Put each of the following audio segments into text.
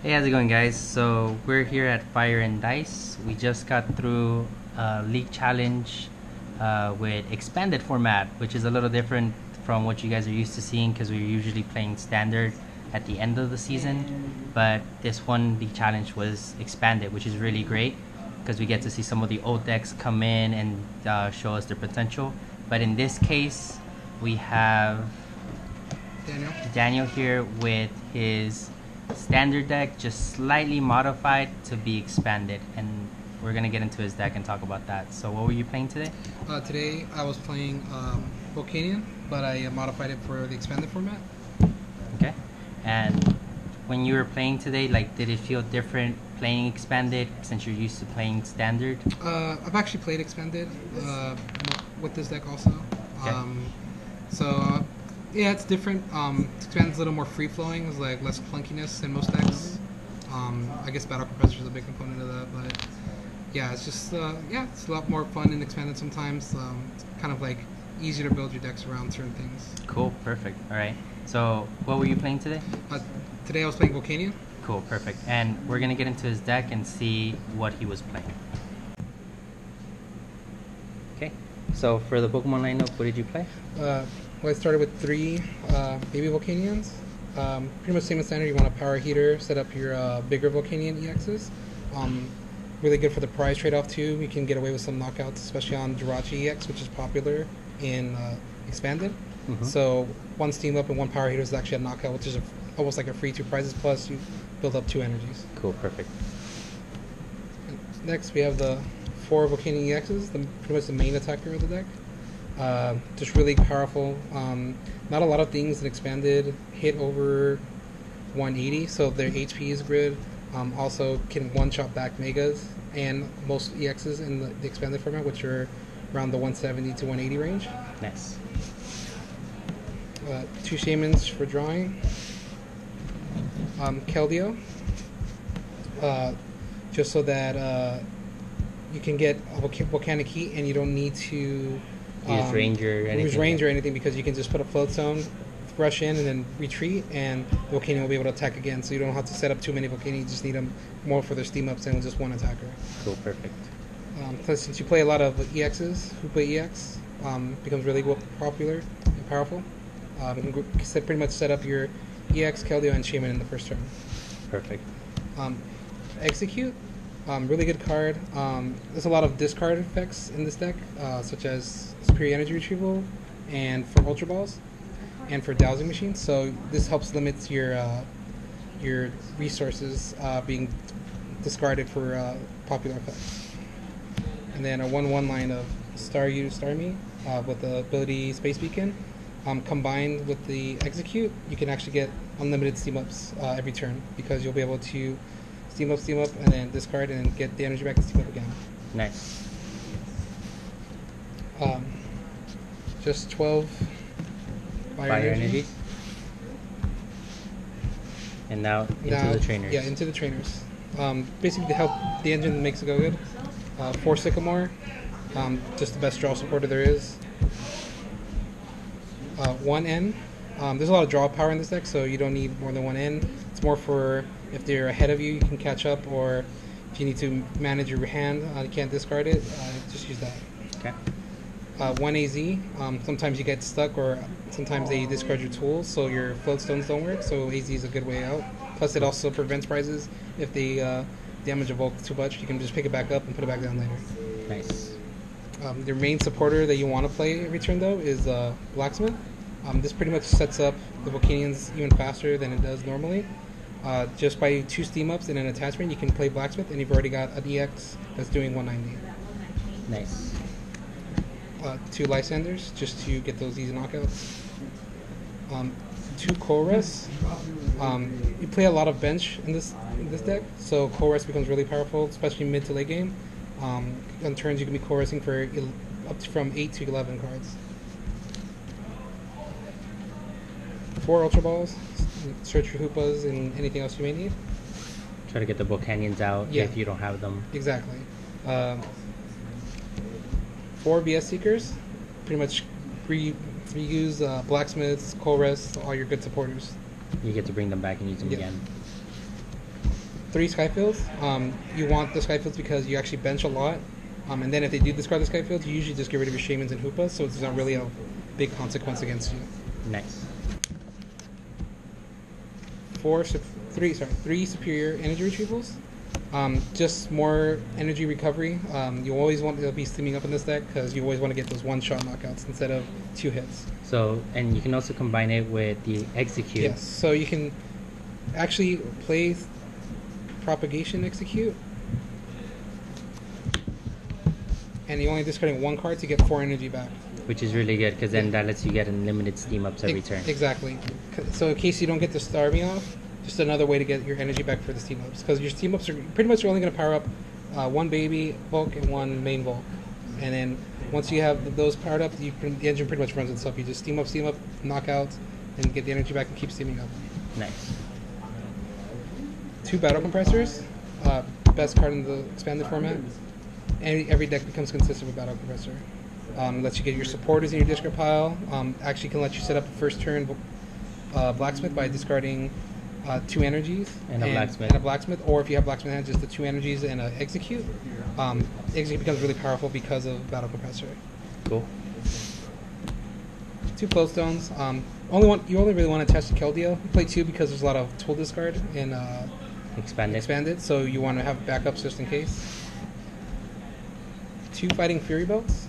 Hey, how's it going, guys? So we're here at Fire and Dice. We just got through League Challenge with expanded format, which is a little different from what you guys are used to seeing because we're usually playing standard at the end of the season. But this one, League Challenge, was expanded, which is really great because we get to see some of the old decks come in and show us their potential. But in this case, we have Daniel here with his standard deck, just slightly modified to be expanded, and we're gonna get into his deck and talk about that. So what were you playing today? Today I was playing Volcanion, but I modified it for the expanded format. Okay. And when you were playing today, like, did it feel different playing expanded since you're used to playing standard? I've actually played expanded with this deck also. Okay. Yeah, it's different. Expanded's a little more free flowing. It's like less clunkiness in most decks. I guess Battle Compressor is a big component of that, but yeah, it's just it's a lot more fun in expanded sometimes. It's kind of like easier to build your decks around certain things. Cool, perfect. All right. So what were you playing today? Today I was playing Volcanion. Cool, perfect. And we're gonna get into his deck and see what he was playing. Okay. So for the Pokemon lineup, what did you play? Well, I started with 3 baby Volcanions. Pretty much same as standard. You want a power heater, set up your bigger Volcanion EXs. Really good for the prize trade-off too. You can get away with some knockouts, especially on Jirachi EX, which is popular in expanded. Mm-hmm. So 1 steam up and 1 power heater is actually a knockout, which is almost like a free 2 prizes, plus you build up 2 energies. Cool, perfect. Next we have the 4 Volcanion EXs, pretty much the main attacker of the deck. Just really powerful. Not a lot of things that expanded hit over 180, so their HP is good. Also can one-shot back Megas and most EXs in the expanded format, which are around the 170 to 180 range. Nice. 2 Shamans for drawing. Keldeo, just so that you can get a volcanic heat and you don't need to use range or anything, because you can just put a float zone, rush in, and then retreat, and the Volcanion will be able to attack again. So you don't have to set up too many Volcanion. You just need them more for their steam ups and just 1 attacker. Cool, perfect. Plus, since you play a lot of EXs, who play EX, becomes really popular and powerful. You can pretty much set up your EX, Keldeo, and Shaman in the first turn. Perfect. Execute. Really good card. There's a lot of discard effects in this deck, such as Superior Energy Retrieval, and for Ultra Balls, and for Dowsing Machines. So this helps limit your resources being discarded for popular effects. And then a 1/1 line of Star You, Star Me with the ability Space Beacon. Combined with the Execute, you can actually get unlimited steam ups every turn, because you'll be able to steam up, and then discard and get the energy back and steam up again. Nice. Just 12 fire energy. And now into the trainers. Yeah, into the trainers. Basically to help the engine that makes it go good. 4 Sycamore, just the best draw supporter there is. 1 N. There's a lot of draw power in this deck, so you don't need more than 1 N. It's more for if they're ahead of you, you can catch up, or if you need to manage your hand, you can't discard it, just use that. Okay. 1 AZ. Sometimes you get stuck, or sometimes they discard your tools, so your float stones don't work, so AZ is a good way out. Plus it also prevents prizes. If they damage a Volk too much, you can just pick it back up and put it back down later. Nice. Your main supporter that you want to play every turn, though, is Blacksmith. This pretty much sets up the Volcanions even faster than it does normally. Just by 2 steam ups and an attachment, you can play Blacksmith, and you've already got an EX that's doing 190. Nice. 2 Lysanders, just to get those easy knockouts. 2 Colress. You play a lot of bench in this deck, so Colress becomes really powerful, especially mid to late game. On turns, you can be Colressing for from 8 to 11 cards. 4 Ultra Balls. Search for Hoopas and anything else you may need. Try to get the Volcanions out if you don't have them. Exactly. 4 VS Seekers. Pretty much reuse Blacksmiths, Colress, all your good supporters. You get to bring them back and use them again. 3 Skyfields. You want the Skyfields because you actually bench a lot. And then if they do discard the Skyfields, you usually just get rid of your Shamans and Hoopas, so it's not really a big consequence against you. Nice. 3 superior energy retrievals. Just more energy recovery. You always want to be steaming up in this deck because you always want to get those one-shot knockouts instead of 2 hits. So, and you can also combine it with the Execute. Yes, so you can actually play Propagation Execute, and you're only discarding 1 card to get 4 energy back. Which is really good because then that lets you get unlimited steam ups every turn. Exactly. So in case you don't get the Starmie off, just another way to get your energy back for the steam ups. Because your steam ups are pretty much only going to power up 1 baby Volk and 1 main Volk. And then once you have those powered up, the engine pretty much runs itself. You just steam up, knock out, and get the energy back and keep steaming up. Nice. 2 battle compressors. Best card in the expanded format. Every deck becomes consistent with battle compressor. Lets you get your supporters in your discard pile. Actually can let you set up the first turn blacksmith by discarding 2 energies and a blacksmith. Or if you have blacksmith hand, just the 2 energies and execute. Execute becomes really powerful because of battle compressor. Cool. 2 Clothestones. You only really want to attach the Keldeo. You play 2 because there's a lot of tool discard in expanded, so you want to have backups just in case. 2 Fighting Fury Belts.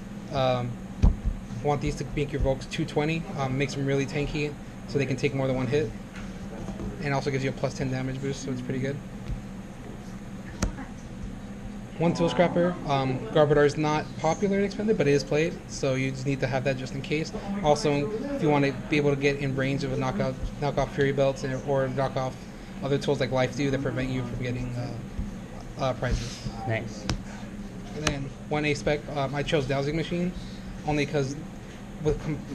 Want these to make your Volks 220. Makes them really tanky, so they can take more than 1 hit. And also gives you a plus 10 damage boost, so it's pretty good. 1 Tool Scrapper. Garbodor is not popular in expanded, but it is played, so you just need to have that just in case. Also, if you want to be able to get in range of a knock off Fury Belts or knock off other tools like Life Dew that prevent you from getting prizes. Nice. And then 1 A-Spec, I chose Dowsing Machine, only because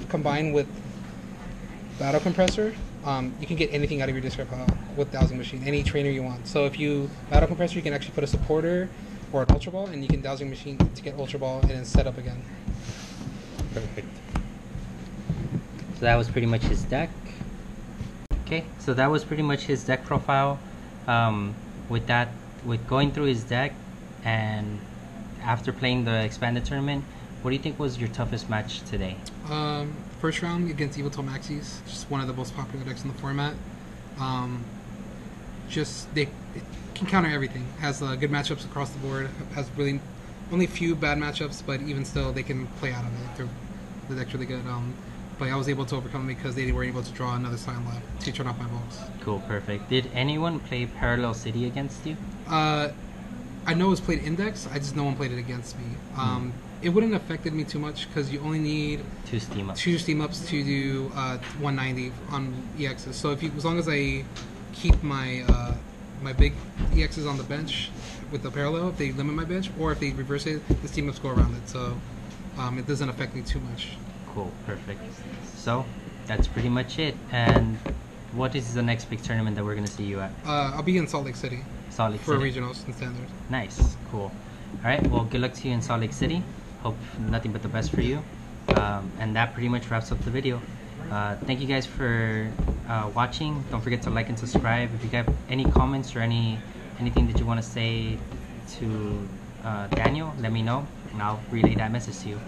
combined with Battle Compressor, you can get anything out of your discard pile with Dowsing Machine, any trainer you want. So if you Battle Compressor, you can actually put a supporter or an Ultra Ball, and you can Dowsing Machine to get Ultra Ball and then set up again. Perfect. So that was pretty much his deck. Okay, so that was pretty much his deck profile. With going through his deck and after playing the expanded tournament, what do you think was your toughest match today? First round against Yveltal Maxis, just one of the most popular decks in the format. It can counter everything. Has good matchups across the board. Has really only few bad matchups, but even still, they can play out of it. The deck's really good. But I was able to overcome it because they were able to draw another Silent Lab to turn off my Volks. Cool, perfect. Did anyone play Parallel City against you? I know it was played index. I just no one played it against me. It wouldn't have affected me too much because you only need 2 steam ups. 2 steam ups to do 190 on EXs. So as long as I keep my my big EXs on the bench with the parallel, if they limit my bench, or if they reverse it, the steam ups go around it. So it doesn't affect me too much. Cool, perfect. So that's pretty much it. And what is the next big tournament that we're gonna see you at? I'll be in Salt Lake City. Salt Lake for City. regionals and standards. Nice, cool. All right, well, good luck to you in Salt Lake City. Hope nothing but the best for you. And that pretty much wraps up the video. Thank you guys for watching. Don't forget to like and subscribe. If you have any comments or anything that you want to say to Daniel, let me know, and I'll relay that message to you.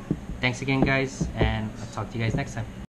Thanks again, guys, and I'll talk to you guys next time.